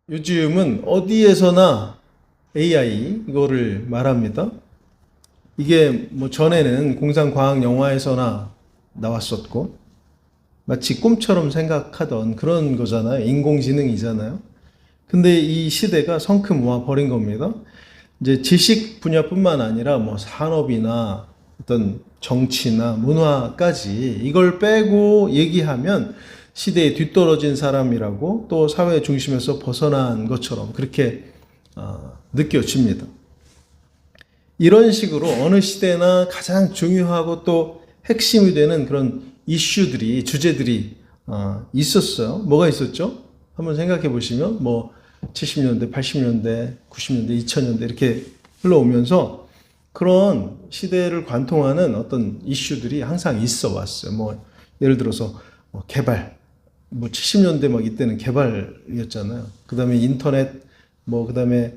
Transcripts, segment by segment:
요즘은 어디에서나 AI 이거를 말합니다. 이게 뭐 전에는 공상과학 영화에서나 나왔었고 마치 꿈처럼 생각하던 그런 거잖아요. 인공지능이잖아요. 근데 이 시대가 성큼 와 버린 겁니다. 이제 지식 분야뿐만 아니라 뭐 산업이나 어떤 정치나 문화까지 이걸 빼고 얘기하면 시대에 뒤떨어진 사람이라고 또 사회 중심에서 벗어난 것처럼 그렇게 느껴집니다. 이런 식으로 어느 시대나 가장 중요하고 또 핵심이 되는 그런 이슈들이, 주제들이 있었어요. 뭐가 있었죠? 한번 생각해 보시면 뭐 70년대, 80년대, 90년대, 2000년대 이렇게 흘러오면서 그런 시대를 관통하는 어떤 이슈들이 항상 있어 왔어요. 뭐 예를 들어서 개발, 뭐 70년대 막 이때는 개발이었잖아요. 그 다음에 인터넷, 뭐 그 다음에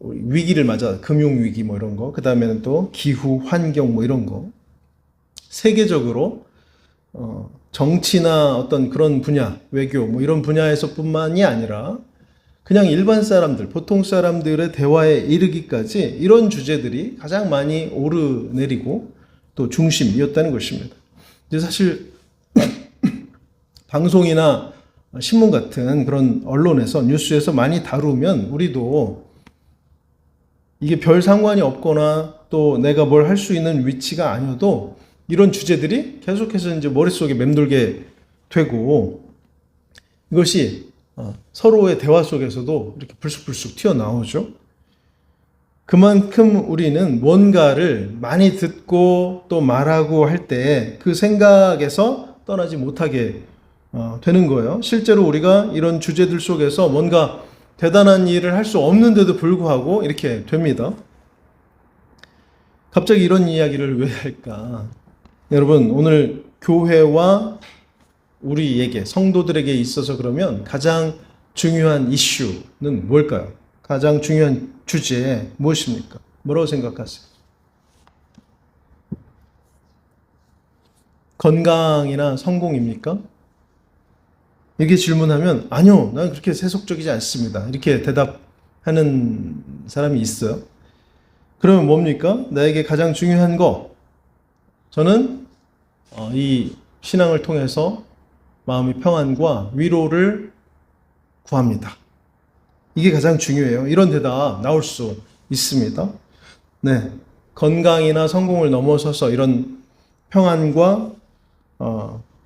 위기를 맞아 금융 위기 뭐 이런 거, 그 다음에는 또 기후, 환경 뭐 이런 거. 세계적으로 정치나 어떤 그런 분야, 외교 뭐 이런 분야에서뿐만이 아니라 그냥 일반 사람들, 보통 사람들의 대화에 이르기까지 이런 주제들이 가장 많이 오르내리고 또 중심이었다는 것입니다. 이제 사실 방송이나 신문 같은 그런 언론에서 뉴스에서 많이 다루면 우리도 이게 별 상관이 없거나 또 내가 뭘 할 수 있는 위치가 아니어도 이런 주제들이 계속해서 이제 머릿속에 맴돌게 되고 이것이 서로의 대화 속에서도 이렇게 불쑥불쑥 튀어나오죠. 그만큼 우리는 뭔가를 많이 듣고 또 말하고 할 때 그 생각에서 떠나지 못하게 되는 거예요. 실제로 우리가 이런 주제들 속에서 뭔가 대단한 일을 할 수 없는데도 불구하고 이렇게 됩니다. 갑자기 이런 이야기를 왜 할까? 여러분, 오늘 교회와 우리에게, 성도들에게 있어서 그러면 가장 중요한 이슈는 뭘까요? 가장 중요한 주제 무엇입니까? 뭐라고 생각하세요? 건강이나 성공입니까? 이렇게 질문하면 아니요, 난 그렇게 세속적이지 않습니다. 이렇게 대답하는 사람이 있어요. 그러면 뭡니까? 나에게 가장 중요한 거, 저는 이 신앙을 통해서 마음의 평안과 위로를 구합니다. 이게 가장 중요해요. 이런 대답 나올 수 있습니다. 네, 건강이나 성공을 넘어서서 이런 평안과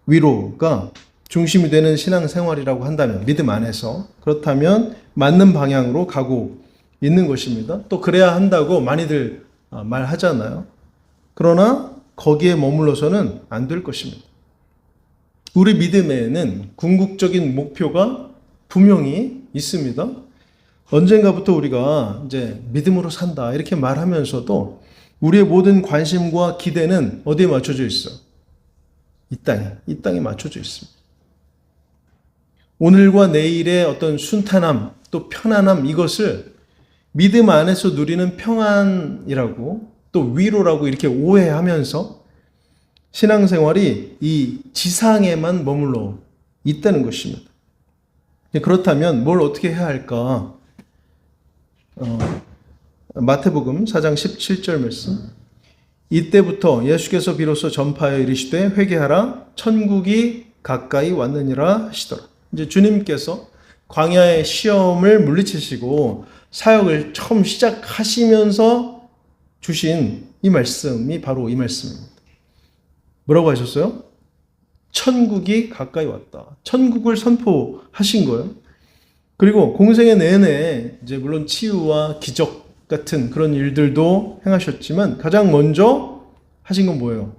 위로가 중심이 되는 신앙생활이라고 한다면, 믿음 안에서 그렇다면 맞는 방향으로 가고 있는 것입니다. 또 그래야 한다고 많이들 말하잖아요. 그러나 거기에 머물러서는 안 될 것입니다. 우리 믿음에는 궁극적인 목표가 분명히 있습니다. 언젠가부터 우리가 이제 믿음으로 산다 이렇게 말하면서도 우리의 모든 관심과 기대는 어디에 맞춰져 있어? 이 땅에 맞춰져 있습니다. 오늘과 내일의 어떤 순탄함 또 편안함, 이것을 믿음 안에서 누리는 평안이라고 또 위로라고 이렇게 오해하면서 신앙생활이 이 지상에만 머물러 있다는 것입니다. 그렇다면 뭘 어떻게 해야 할까? 마태복음 4장 17절 말씀. 이때부터 예수께서 비로소 전파하여 이르시되 회개하라 천국이 가까이 왔느니라 하시더라. 이제 주님께서 광야의 시험을 물리치시고 사역을 처음 시작하시면서 주신 이 말씀이 바로 이 말씀입니다. 뭐라고 하셨어요? 천국이 가까이 왔다. 천국을 선포하신 거예요. 그리고 공생의 내내 이제 물론 치유와 기적 같은 그런 일들도 행하셨지만 가장 먼저 하신 건 뭐예요?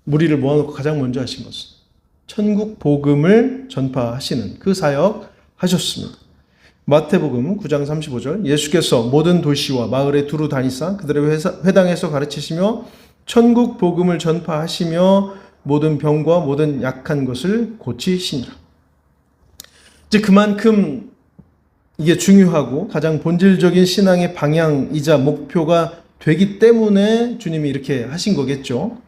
무리를 모아놓고 가장 먼저 하신 것은 천국 복음을 전파하시는 그 사역 하셨습니다. 마태복음 9장 35절 예수께서 모든 도시와 마을에 두루 다니사 그들의 회당에서 가르치시며 천국 복음을 전파하시며 모든 병과 모든 약한 것을 고치시니라. 이제 그만큼 이게 중요하고 가장 본질적인 신앙의 방향이자 목표가 되기 때문에 주님이 이렇게 하신 거겠죠.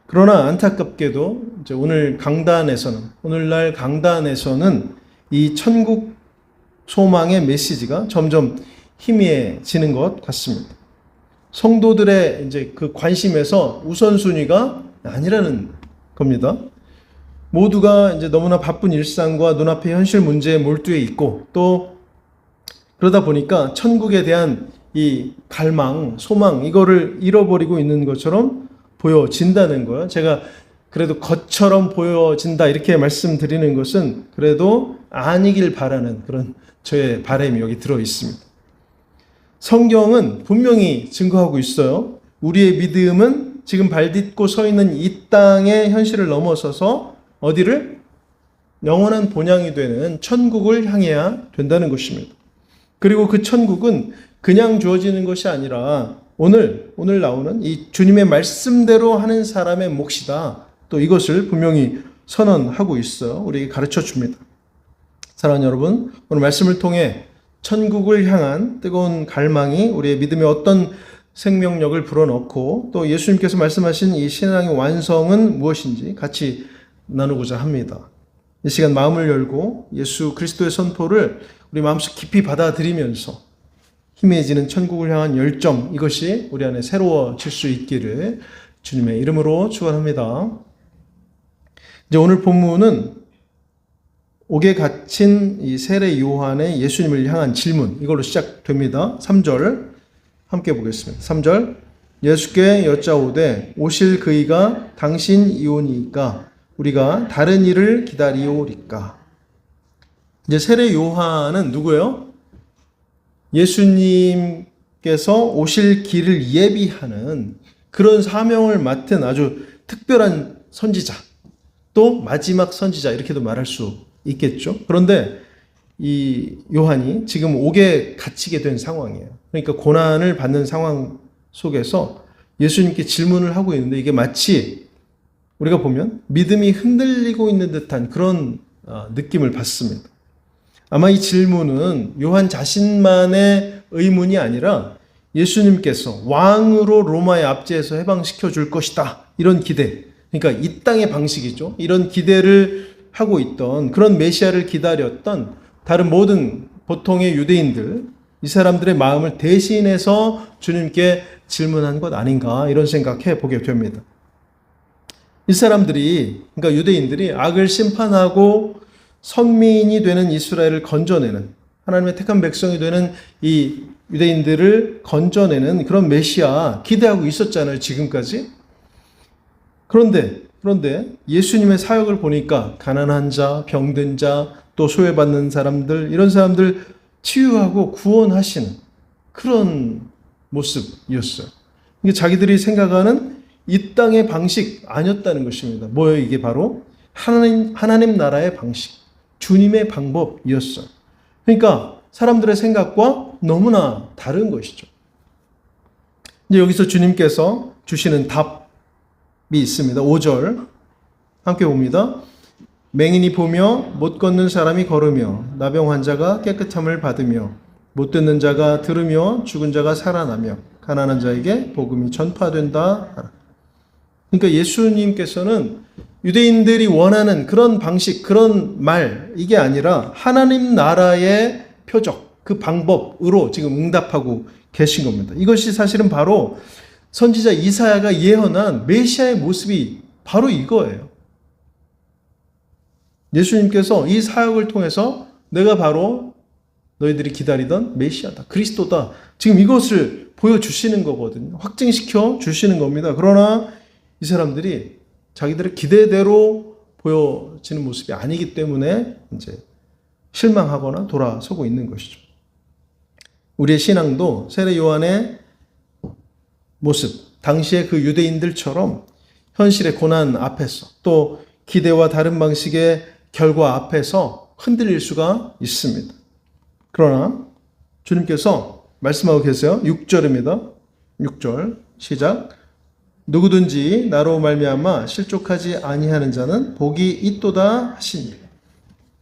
그러나 안타깝게도 이제 오늘날 강단에서는 이 천국 소망의 메시지가 점점 희미해지는 것 같습니다. 성도들의 이제 그 관심에서 우선순위가 아니라는 겁니다. 모두가 이제 너무나 바쁜 일상과 눈앞의 현실 문제에 몰두해 있고, 또 그러다 보니까 천국에 대한 이 갈망, 소망, 이거를 잃어버리고 있는 것처럼 보여진다는 거예요. 제가 그래도 것처럼 보여진다 이렇게 말씀드리는 것은 그래도 아니길 바라는 그런 저의 바람이 여기 들어 있습니다. 성경은 분명히 증거하고 있어요. 우리의 믿음은 지금 발딛고 서 있는 이 땅의 현실을 넘어서서 어디를? 영원한 본향이 되는 천국을 향해야 된다는 것입니다. 그리고 그 천국은 그냥 주어지는 것이 아니라 오늘 나오는 이 주님의 말씀대로 하는 사람의 몫이다. 또 이것을 분명히 선언하고 있어요. 우리에게 가르쳐 줍니다. 사랑하는 여러분, 오늘 말씀을 통해 천국을 향한 뜨거운 갈망이 우리의 믿음에 어떤 생명력을 불어넣고, 또 예수님께서 말씀하신 이 신앙의 완성은 무엇인지 같이 나누고자 합니다. 이 시간 마음을 열고 예수 그리스도의 선포를 우리 마음속 깊이 받아들이면서 희미해지는 천국을 향한 열정, 이것이 우리 안에 새로워질 수 있기를 주님의 이름으로 축원합니다. 이제 오늘 본문은 옥에 갇힌 이 세례 요한의 예수님을 향한 질문, 이걸로 시작됩니다. 3절 함께 보겠습니다. 3절, 예수께 여짜오되 오실 그이가 당신 이오니이까 우리가 다른 이를 기다리오리까. 이제 세례 요한은 누구예요? 예수님께서 오실 길을 예비하는 그런 사명을 맡은 아주 특별한 선지자, 또 마지막 선지자, 이렇게도 말할 수 있겠죠. 그런데 이 요한이 지금 옥에 갇히게 된 상황이에요. 그러니까 고난을 받는 상황 속에서 예수님께 질문을 하고 있는데, 이게 마치 우리가 보면 믿음이 흔들리고 있는 듯한 그런 느낌을 받습니다. 아마 이 질문은 요한 자신만의 의문이 아니라 예수님께서 왕으로 로마의 압제에서 해방시켜 줄 것이다, 이런 기대, 그러니까 이 땅의 방식이죠. 이런 기대를 하고 있던, 그런 메시아를 기다렸던 다른 모든 보통의 유대인들, 이 사람들의 마음을 대신해서 주님께 질문한 것 아닌가, 이런 생각해 보게 됩니다. 이 사람들이, 그러니까 유대인들이 악을 심판하고 선민이 되는 이스라엘을 건져내는, 하나님의 택한 백성이 되는 이 유대인들을 건져내는 그런 메시아 기대하고 있었잖아요, 지금까지. 그런데 예수님의 사역을 보니까 가난한 자, 병든 자, 또 소외받는 사람들, 이런 사람들 치유하고 구원하시는 그런 모습이었어요. 이게 자기들이 생각하는 이 땅의 방식 아니었다는 것입니다. 뭐예요? 이게 바로 하나님 나라의 방식, 주님의 방법이었어요. 그러니까 사람들의 생각과 너무나 다른 것이죠. 이제 여기서 주님께서 주시는 답이 있습니다. 5절 함께 봅니다. 맹인이 보며 못 걷는 사람이 걸으며 나병 환자가 깨끗함을 받으며 못 듣는 자가 들으며 죽은 자가 살아나며 가난한 자에게 복음이 전파된다. 그러니까 예수님께서는 유대인들이 원하는 그런 방식, 그런 말, 이게 아니라 하나님 나라의 표적, 그 방법으로 지금 응답하고 계신 겁니다. 이것이 사실은 바로 선지자 이사야가 예언한 메시아의 모습이 바로 이거예요. 예수님께서 이 사역을 통해서 내가 바로 너희들이 기다리던 메시아다, 그리스도다, 지금 이것을 보여주시는 거거든요. 확증시켜 주시는 겁니다. 그러나 이 사람들이 자기들의 기대대로 보여지는 모습이 아니기 때문에 이제 실망하거나 돌아서고 있는 것이죠. 우리의 신앙도 세례 요한의 모습, 당시의 그 유대인들처럼 현실의 고난 앞에서, 또 기대와 다른 방식의 결과 앞에서 흔들릴 수가 있습니다. 그러나 주님께서 말씀하고 계세요. 6절입니다. 6절 시작. 누구든지 나로 말미암아 실족하지 아니하는 자는 복이 있도다 하시니.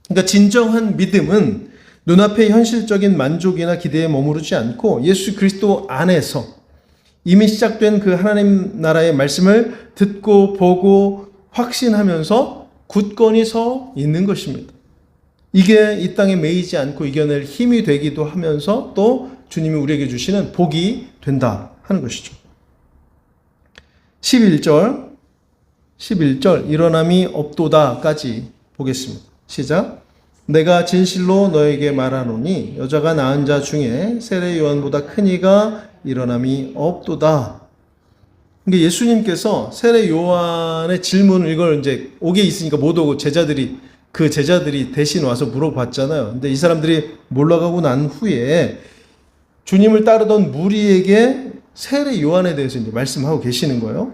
그러니까 진정한 믿음은 눈앞의 현실적인 만족이나 기대에 머무르지 않고 예수 그리스도 안에서 이미 시작된 그 하나님 나라의 말씀을 듣고 보고 확신하면서 굳건히 서 있는 것입니다. 이게 이 땅에 매이지 않고 이겨낼 힘이 되기도 하면서 또 주님이 우리에게 주시는 복이 된다 하는 것이죠. 11절 일어남이 없도다까지 보겠습니다. 시작. 내가 진실로 너에게 말하노니 여자가 낳은 자 중에 세례 요한보다 큰 이가 일어남이 없도다. 그러니까 예수님께서 세례 요한의 질문을 이걸 이제 옥에 있으니까 못 오고 그 제자들이 대신 와서 물어봤잖아요. 근데 이 사람들이 몰라가고 난 후에 주님을 따르던 무리에게 세례 요한에 대해서 이제 말씀하고 계시는 거예요.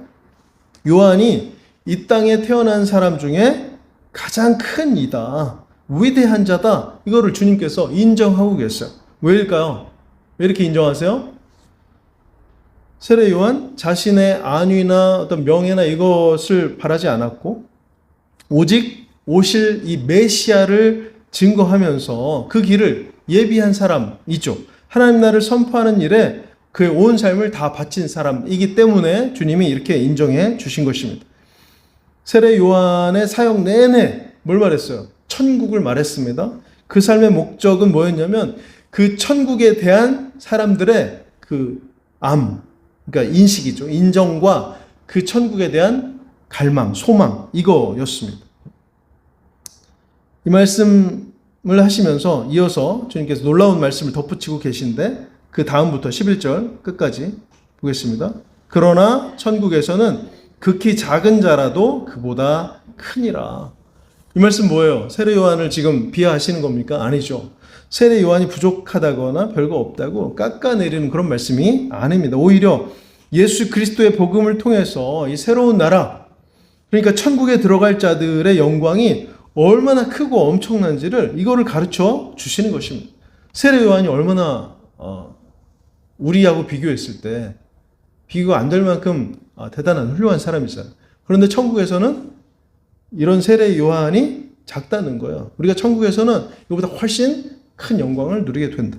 요한이 이 땅에 태어난 사람 중에 가장 큰 이다. 위대한 자다. 이거를 주님께서 인정하고 계세요. 왜일까요? 왜 이렇게 인정하세요? 세례 요한 자신의 안위나 어떤 명예나 이것을 바라지 않았고 오직 오실 이 메시아를 증거하면서 그 길을 예비한 사람이죠. 하나님 나라를 선포하는 일에 그의 온 삶을 다 바친 사람이기 때문에 주님이 이렇게 인정해 주신 것입니다. 세례 요한의 사역 내내 뭘 말했어요? 천국을 말했습니다. 그 삶의 목적은 뭐였냐면 그 천국에 대한 사람들의 그러니까 인식이죠. 인정과 그 천국에 대한 갈망, 소망 이거였습니다. 이 말씀을 하시면서 이어서 주님께서 놀라운 말씀을 덧붙이고 계신데 그 다음부터 11절 끝까지 보겠습니다. 그러나 천국에서는 극히 작은 자라도 그보다 크니라. 이 말씀 뭐예요? 세례 요한을 지금 비하하시는 겁니까? 아니죠. 세례 요한이 부족하다거나 별거 없다고 깎아내리는 그런 말씀이 아닙니다. 오히려 예수 그리스도의 복음을 통해서 이 새로운 나라, 그러니까 천국에 들어갈 자들의 영광이 얼마나 크고 엄청난지를 이거를 가르쳐 주시는 것입니다. 세례 요한이 얼마나 우리하고 비교했을 때 비교가 안 될 만큼 대단한 훌륭한 사람이잖아요. 그런데 천국에서는 이런 세례 요한이 작다는 거예요. 우리가 천국에서는 이보다 훨씬 큰 영광을 누리게 된다.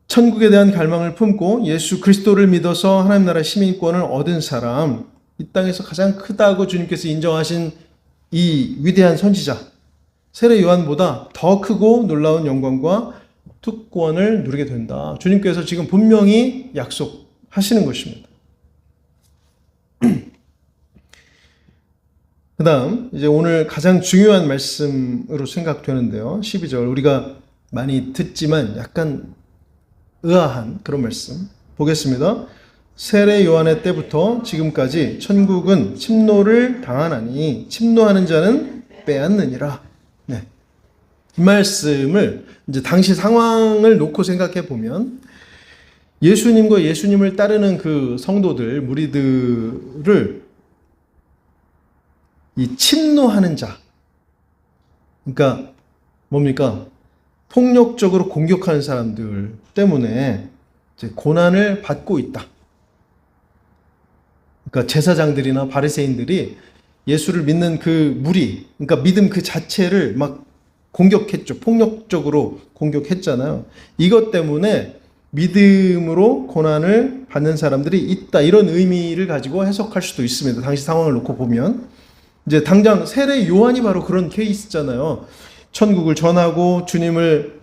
천국에 대한 갈망을 품고 예수 그리스도를 믿어서 하나님 나라 시민권을 얻은 사람, 이 땅에서 가장 크다고 주님께서 인정하신 이 위대한 선지자, 세례 요한보다 더 크고 놀라운 영광과 특권을 누리게 된다. 주님께서 지금 분명히 약속하시는 것입니다. 그 다음 이제 오늘 가장 중요한 말씀으로 생각되는데요. 12절 우리가 많이 듣지만 약간 의아한 그런 말씀 보겠습니다. 세례 요한의 때부터 지금까지 천국은 침노를 당하나니 침노하는 자는 빼앗느니라. 네. 이 말씀을 이제 당시 상황을 놓고 생각해 보면 예수님과 예수님을 따르는 그 성도들, 무리들을 이 침노하는 자, 그러니까 뭡니까? 폭력적으로 공격하는 사람들 때문에 이제 고난을 받고 있다. 그러니까 제사장들이나 바리새인들이 예수를 믿는 그 무리, 그러니까 믿음 그 자체를 막 공격했죠. 폭력적으로 공격했잖아요. 이것 때문에 믿음으로 고난을 받는 사람들이 있다. 이런 의미를 가지고 해석할 수도 있습니다. 당시 상황을 놓고 보면. 이제 당장 세례 요한이 바로 그런 케이스잖아요. 천국을 전하고 주님을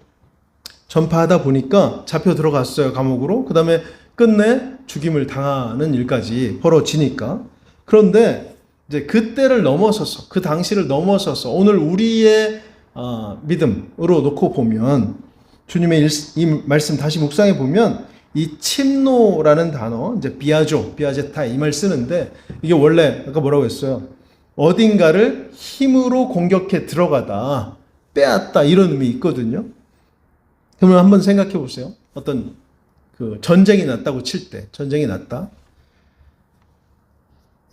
전파하다 보니까 잡혀 들어갔어요. 감옥으로. 그 다음에 끝내 죽임을 당하는 일까지 벌어지니까. 그런데 이제 그때를 넘어서서, 그 당시를 넘어서서 오늘 우리의 믿음으로 놓고 보면 주님의 이 말씀 다시 묵상해 보면 이 침노라는 단어, 이제 비아제타 이 말 쓰는데 이게 원래 아까 뭐라고 했어요? 어딘가를 힘으로 공격해 들어가다, 빼앗다 이런 의미 있거든요. 그러면 한번 생각해 보세요. 어떤 그 전쟁이 났다고 칠 때, 전쟁이 났다.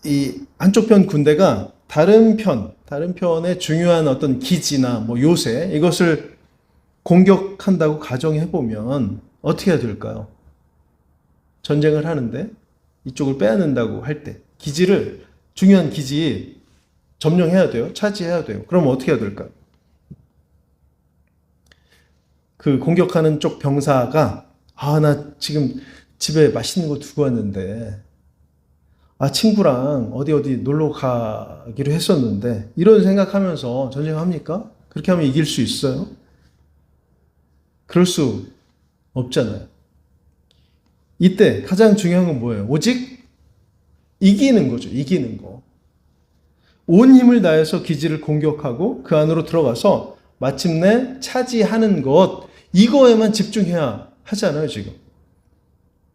이 한쪽 편 군대가 다른 편의 중요한 어떤 기지나 뭐 요새 이것을 공격한다고 가정해 보면 어떻게 해야 될까요? 전쟁을 하는데 이쪽을 빼앗는다고 할 때 중요한 기지 점령해야 돼요. 차지해야 돼요. 그럼 어떻게 해야 될까요? 그 공격하는 쪽 병사가 나 지금 집에 맛있는 거 두고 왔는데 친구랑 어디 놀러 가기로 했었는데 이런 생각하면서 전쟁합니까? 그렇게 하면 이길 수 있어요? 그럴 수 없잖아요. 이때 가장 중요한 건 뭐예요? 오직 이기는 거죠. 이기는 거. 온 힘을 다해서 기지를 공격하고 그 안으로 들어가서 마침내 차지하는 것, 이거에만 집중해야 하잖아요, 지금.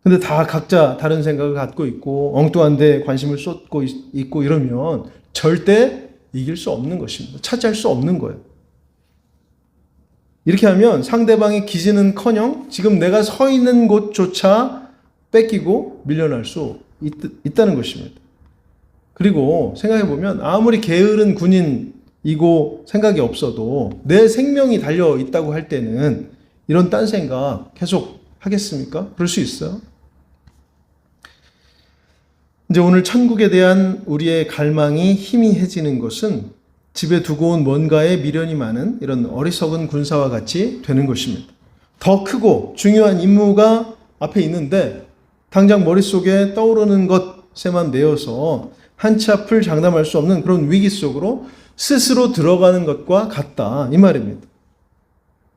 근데 다 각자 다른 생각을 갖고 있고 엉뚱한 데 관심을 쏟고 있고 이러면 절대 이길 수 없는 것입니다. 차지할 수 없는 거예요. 이렇게 하면 상대방의 기지는커녕 지금 내가 서 있는 곳조차 뺏기고 밀려날 수 있다는 것입니다. 그리고 생각해보면 아무리 게으른 군인이고 생각이 없어도 내 생명이 달려 있다고 할 때는 이런 딴 생각 계속 하겠습니까? 그럴 수 있어요. 이제 오늘 천국에 대한 우리의 갈망이 희미해지는 것은 집에 두고 온 뭔가에 미련이 많은 이런 어리석은 군사와 같이 되는 것입니다. 더 크고 중요한 임무가 앞에 있는데 당장 머릿속에 떠오르는 것에만 매여서 한치 앞을 장담할 수 없는 그런 위기 속으로 스스로 들어가는 것과 같다, 이 말입니다.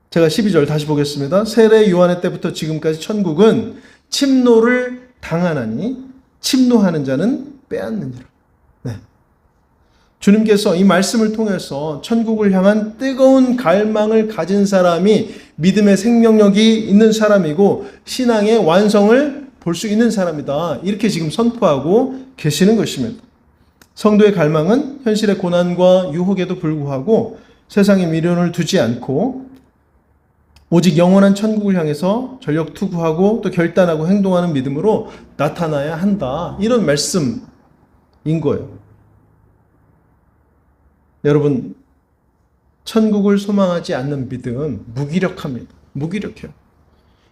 제가 12절 다시 보겠습니다. 세례 요한의 때부터 지금까지 천국은 침노를 당하나니 침노하는 자는 빼앗느니라. 네. 주님께서 이 말씀을 통해서 천국을 향한 뜨거운 갈망을 가진 사람이 믿음의 생명력이 있는 사람이고 신앙의 완성을 볼 수 있는 사람이다, 이렇게 지금 선포하고 계시는 것입니다. 성도의 갈망은 현실의 고난과 유혹에도 불구하고 세상에 미련을 두지 않고 오직 영원한 천국을 향해서 전력 투구하고 또 결단하고 행동하는 믿음으로 나타나야 한다, 이런 말씀인 거예요. 여러분, 천국을 소망하지 않는 믿음 무기력합니다. 무기력해요.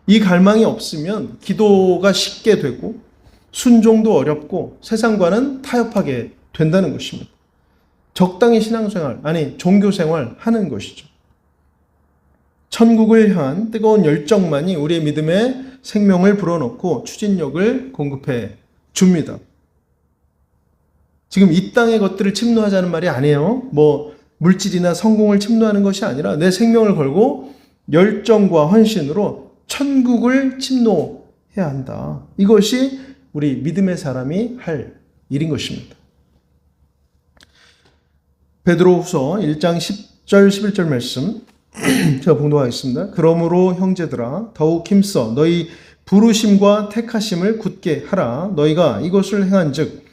이 갈망이 없으면 기도가 쉽게 되고 순종도 어렵고 세상과는 타협하게 된다는 것입니다. 적당히 신앙생활, 아니 종교생활 하는 것이죠. 천국을 향한 뜨거운 열정만이 우리의 믿음에 생명을 불어넣고 추진력을 공급해 줍니다. 지금 이 땅의 것들을 침노하자는 말이 아니에요. 물질이나 성공을 침노하는 것이 아니라 내 생명을 걸고 열정과 헌신으로 천국을 침노해야 한다. 이것이 우리 믿음의 사람이 할 일인 것입니다. 베드로후서 1장 10절 11절 말씀 제가 봉독하겠습니다. 그러므로 형제들아 더욱 힘써 너희 부르심과 택하심을 굳게 하라. 너희가 이것을 행한즉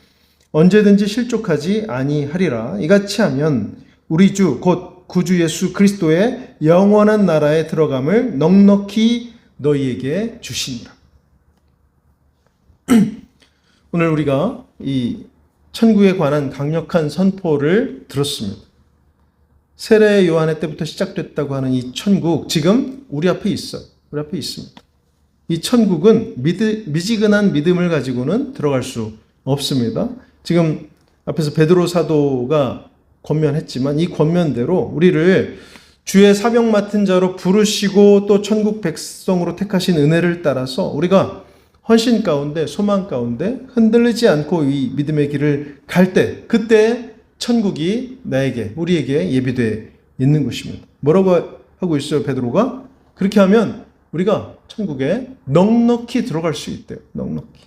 언제든지 실족하지 아니하리라. 이같이 하면 우리 주 곧 구주 예수 그리스도의 영원한 나라에 들어감을 넉넉히 너희에게 주시니라. 오늘 우리가 이 천국에 관한 강력한 선포를 들었습니다. 세례 요한의 때부터 시작됐다고 하는 이 천국, 지금 우리 앞에 있어요. 우리 앞에 있습니다. 이 천국은 미지근한 믿음을 가지고는 들어갈 수 없습니다. 지금 앞에서 베드로 사도가 권면했지만 이 권면대로 우리를 주의 사명 맡은 자로 부르시고 또 천국 백성으로 택하신 은혜를 따라서 우리가 헌신 가운데, 소망 가운데 흔들리지 않고 이 믿음의 길을 갈 때, 그때 천국이 나에게, 우리에게 예비되어 있는 것입니다. 뭐라고 하고 있어요, 베드로가? 그렇게 하면 우리가 천국에 넉넉히 들어갈 수 있대요. 넉넉히.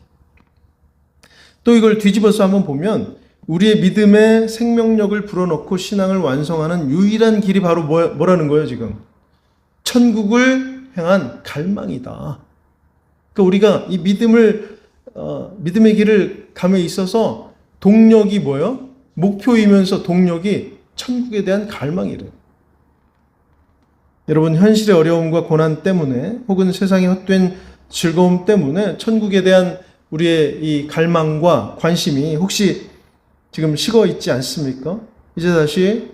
또 이걸 뒤집어서 한번 보면 우리의 믿음의 생명력을 불어넣고 신앙을 완성하는 유일한 길이 바로 뭐라는 거예요, 지금? 천국을 향한 갈망이다. 그러니까 우리가 이 믿음의 길을 감에 있어서 동력이 뭐예요? 목표이면서 동력이 천국에 대한 갈망이래요. 여러분, 현실의 어려움과 고난 때문에 혹은 세상의 헛된 즐거움 때문에 천국에 대한 우리의 이 갈망과 관심이 혹시 지금 식어 있지 않습니까? 이제 다시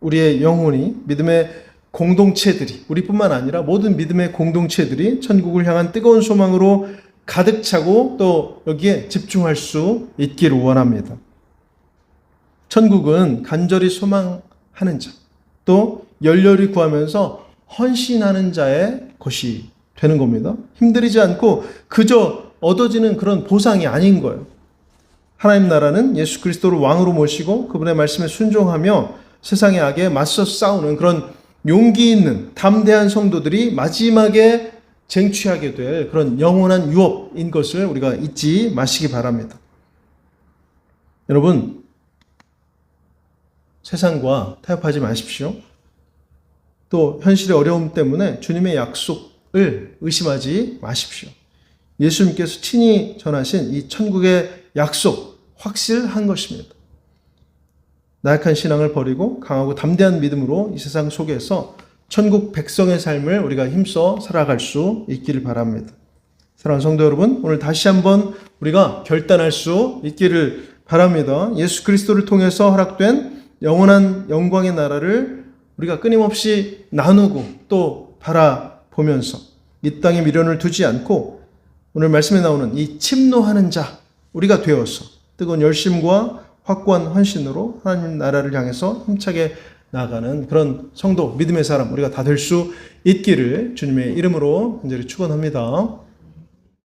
우리의 영혼이 믿음의 공동체들이, 우리뿐만 아니라 모든 믿음의 공동체들이 천국을 향한 뜨거운 소망으로 가득 차고 또 여기에 집중할 수 있기를 원합니다. 천국은 간절히 소망하는 자, 또 열렬히 구하면서 헌신하는 자의 것이 되는 겁니다. 힘들이지 않고 그저 얻어지는 그런 보상이 아닌 거예요. 하나님 나라는 예수 그리스도를 왕으로 모시고 그분의 말씀에 순종하며 세상의 악에 맞서 싸우는 그런 용기 있는 담대한 성도들이 마지막에 쟁취하게 될 그런 영원한 유업인 것을 우리가 잊지 마시기 바랍니다. 여러분, 세상과 타협하지 마십시오. 또 현실의 어려움 때문에 주님의 약속을 의심하지 마십시오. 예수님께서 친히 전하신 이 천국의 약속 확실한 것입니다. 나약한 신앙을 버리고 강하고 담대한 믿음으로 이 세상 속에서 천국 백성의 삶을 우리가 힘써 살아갈 수 있기를 바랍니다. 사랑하는 성도 여러분, 오늘 다시 한번 우리가 결단할 수 있기를 바랍니다. 예수 그리스도를 통해서 허락된 영원한 영광의 나라를 우리가 끊임없이 나누고 또 바라보면서 이 땅에 미련을 두지 않고 오늘 말씀에 나오는 이 침노하는 자 우리가 되어서 뜨거운 열심과 확고한 헌신으로 하나님 나라를 향해서 힘차게 나아가는 그런 성도, 믿음의 사람 우리가 다 될 수 있기를 주님의 이름으로 간절히 축원합니다.